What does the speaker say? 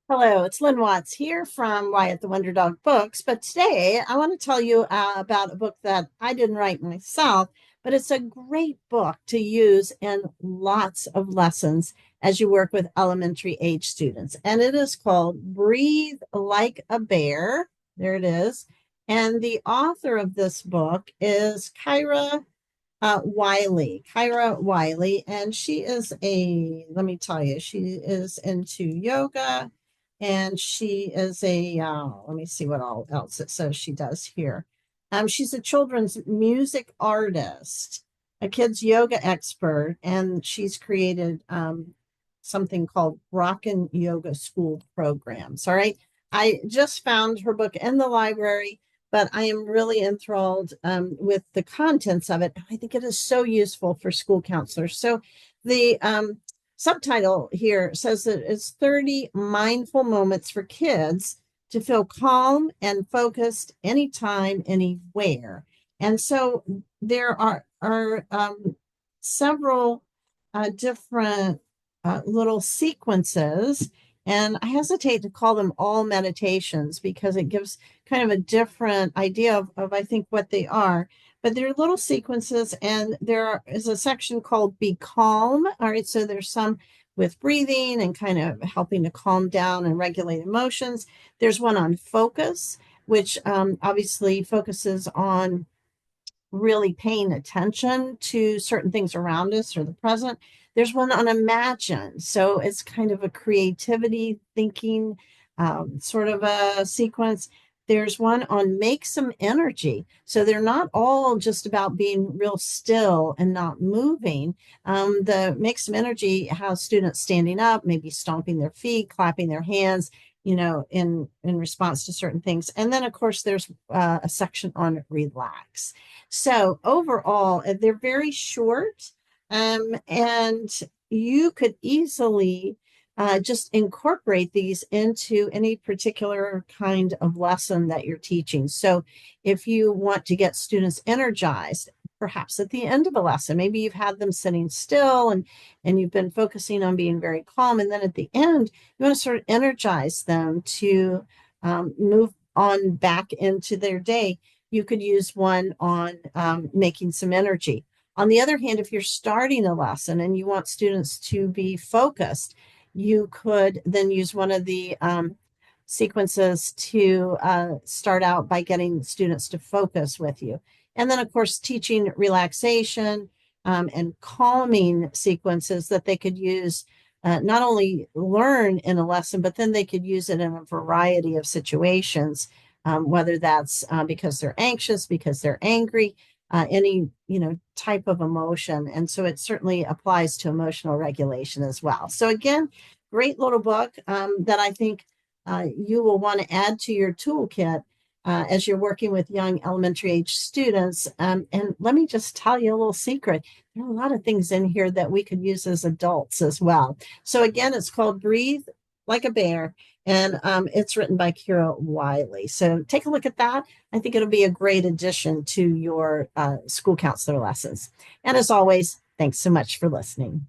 Hello, it's Lynn Watts here from Wyatt the Wonder Dog Books. But today I want to tell you about a book that I didn't write myself, but it's a great book to use in lots of lessons as you work with elementary age students. And it is called Breathe Like a Bear. There it is. And the author of this book is Kyra Wiley, and she is let me tell you, she is into yoga, and she is let me see what all else it says she does here. She's a children's music artist, a kids yoga expert, and she's created something called Rockin' Yoga School programs. All right. I just found her book in the library, but I am really enthralled with the contents of it. I think it is so useful for school counselors. So the subtitle here says that it's 30 mindful moments for kids to feel calm and focused anytime, anywhere. And so there are several different little sequences, and I hesitate to call them all meditations because it gives kind of a different idea of I think what they are. But they're little sequences, and is a section called Be Calm. All right, so there's some with breathing and kind of helping to calm down and regulate emotions. There's one on focus, which obviously focuses on really paying attention to certain things around us or the present. There's one on imagine. So it's kind of a creativity thinking sort of a sequence. There's one on make some energy. So they're not all just about being real still and not moving. The make some energy has students standing up, maybe stomping their feet, clapping their hands, in response to certain things. And then, of course, there's a section on relax. So overall, they're very short, and you could easily just incorporate these into any particular kind of lesson that you're teaching. So if you want to get students energized, perhaps at the end of a lesson, maybe you've had them sitting still and you've been focusing on being very calm. And then at the end, you want to sort of energize them to move on back into their day. You could use one on making some energy. On the other hand, if you're starting a lesson and you want students to be focused, you could then use one of the sequences to start out by getting students to focus with you. And then, of course, teaching relaxation and calming sequences that they could use, not only learn in a lesson, but then they could use it in a variety of situations, whether that's because they're anxious, because they're angry, any type of emotion. And so it certainly applies to emotional regulation as well. So again, great little book that I think you will want to add to your toolkit as you're working with young elementary age students. And let me just tell you a little secret. There are a lot of things in here that we could use as adults as well. So again, it's called Breathe Like a Bear, and it's written by Kyra Wiley. So take a look at that. I think it'll be a great addition to your school counselor lessons. And as always, thanks so much for listening.